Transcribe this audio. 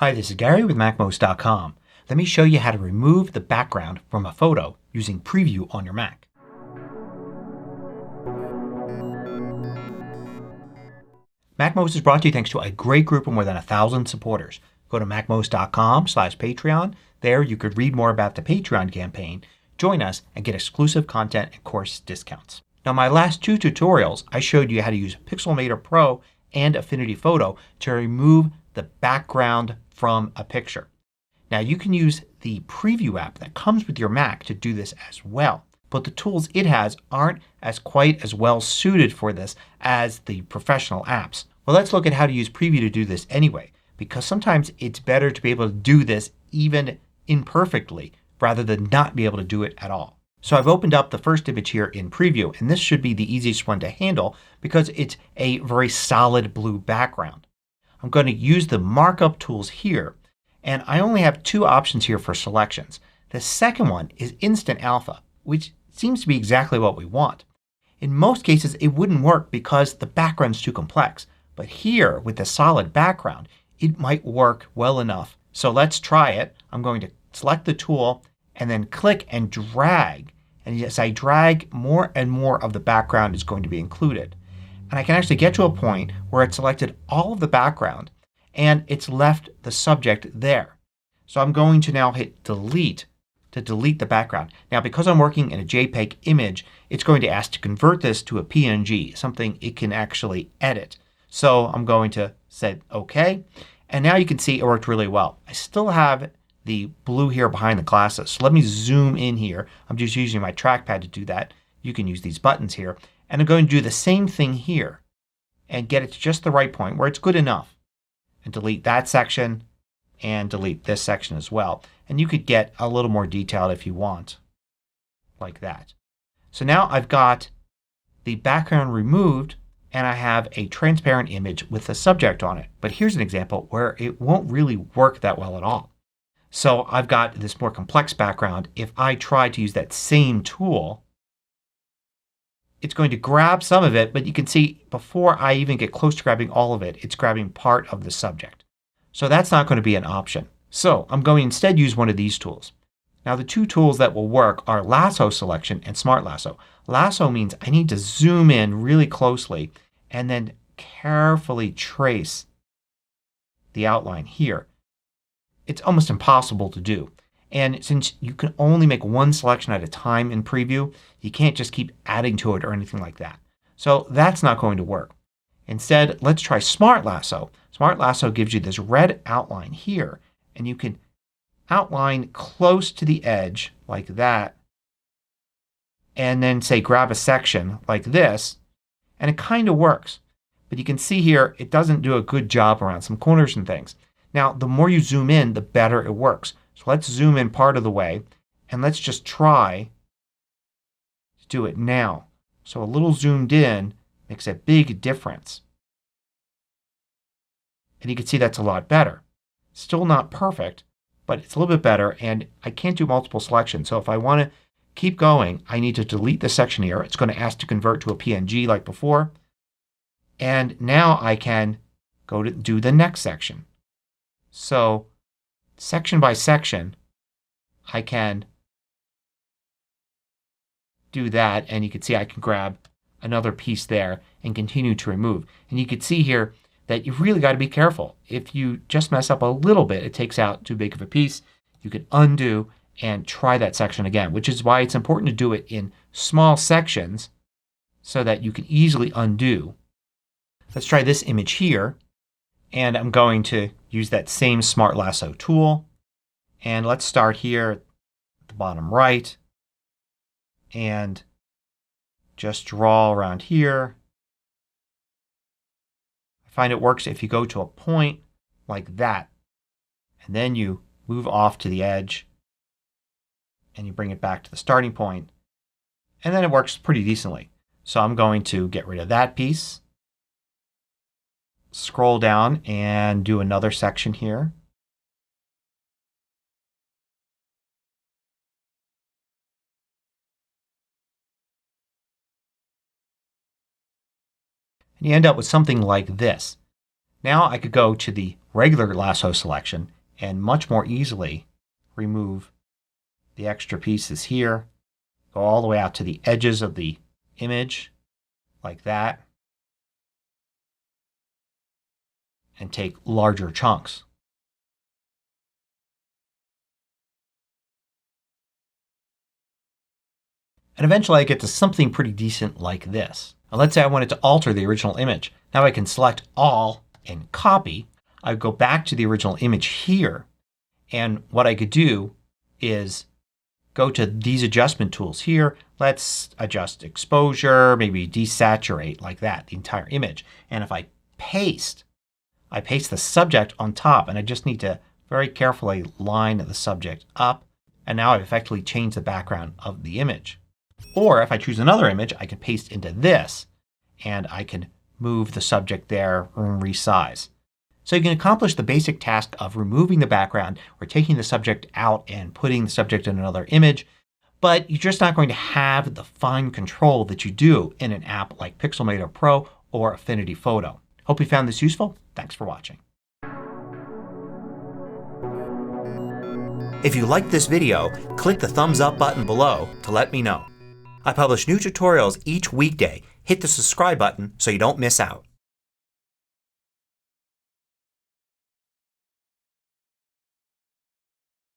Hi, this is Gary with MACMOST.com. Let me show you how to remove the background from a photo using Preview on your Mac. MACMOST is brought to you thanks to a great group of more than 1,000 supporters. Go to MACMOST.com/Patreon. There you could read more about the Patreon campaign, join us, and get exclusive content and course discounts. Now, my last two tutorials I showed you how to use Pixelmator Pro and Affinity Photo to remove the background from a picture. Now you can use the Preview app that comes with your Mac to do this as well. But the tools it has aren't quite as well suited for this as the professional apps. Well, let's look at how to use Preview to do this anyway, because sometimes it's better to be able to do this even imperfectly rather than not be able to do it at all. So I've opened up the first image here in Preview, and this should be the easiest one to handle because it's a very solid blue background. I'm going to use the markup tools here, and I only have two options here for selections. The second one is Instant Alpha, which seems to be exactly what we want. In most cases it wouldn't work because the background's too complex, but here with the solid background it might work well enough. So let's try it. I'm going to select the tool and then click and drag, and as I drag, more and more of the background is going to be included. And I can actually get to a point where it's selected all of the background and it's left the subject there. So I'm going to now hit delete to delete the background. Now because I'm working in a JPEG image, it's going to ask to convert this to a PNG, something it can actually edit. So I'm going to say OK. And now you can see it worked really well. I still have the blue here behind the glasses. So let me zoom in here. I'm just using my trackpad to do that. You can use these buttons here. And I'm going to do the same thing here and get it to just the right point where it's good enough. And delete that section and delete this section as well. And you could get a little more detailed if you want, like that. So now I've got the background removed and I have a transparent image with a subject on it. But here's an example where it won't really work that well at all. So I've got this more complex background. If I try to use that same tool, it's going to grab some of it, but you can see before I even get close to grabbing all of it, it's grabbing part of the subject. So that's not going to be an option. So I'm going to instead use one of these tools. Now the two tools that will work are Lasso Selection and Smart Lasso. Lasso means I need to zoom in really closely and then carefully trace the outline here. It's almost impossible to do. And since you can only make one selection at a time in Preview, you can't just keep adding to it or anything like that. So that's not going to work. Instead, let's try Smart Lasso. Smart Lasso gives you this red outline here, and you can outline close to the edge like that and then say grab a section like this, and it kind of works. But you can see here it doesn't do a good job around some corners and things. Now the more you zoom in, the better it works. So let's zoom in part of the way and let's just try to do it now. So a little zoomed in makes a big difference. And you can see that's a lot better. Still not perfect, but it's a little bit better, and I can't do multiple selections. So if I want to keep going, I need to delete this section here. It's going to ask to convert to a PNG like before. And now I can go to do the next section. So section by section I can do that, and you can see I can grab another piece there and continue to remove. And you can see here that you've really got to be careful. If you just mess up a little bit, it takes out too big of a piece. You can undo and try that section again, which is why it's important to do it in small sections so that you can easily undo. Let's try this image here, and I'm going to use that same Smart Lasso tool. And let's start here at the bottom right and just draw around here. I find it works if you go to a point like that and then you move off to the edge and you bring it back to the starting point, and then it works pretty decently. So I'm going to get rid of that piece, scroll down and do another section here. And you end up with something like this. Now I could go to the regular lasso selection and much more easily remove the extra pieces here. Go all the way out to the edges of the image like that. And take larger chunks. And eventually I get to something pretty decent like this. Now let's say I wanted to alter the original image. Now I can select all and copy. I would go back to the original image here, and what I could do is go to these adjustment tools here. Let's adjust exposure, maybe desaturate like that, the entire image. And if I paste the subject on top, and I just need to very carefully line the subject up, and now I've effectively changed the background of the image. Or if I choose another image, I can paste into this and I can move the subject there and resize. So you can accomplish the basic task of removing the background or taking the subject out and putting the subject in another image, but you're just not going to have the fine control that you do in an app like Pixelmator Pro or Affinity Photo. Hope you found this useful. Thanks for watching. If you liked this video, click the thumbs up button below to let me know. I publish new tutorials each weekday. Hit the subscribe button so you don't miss out.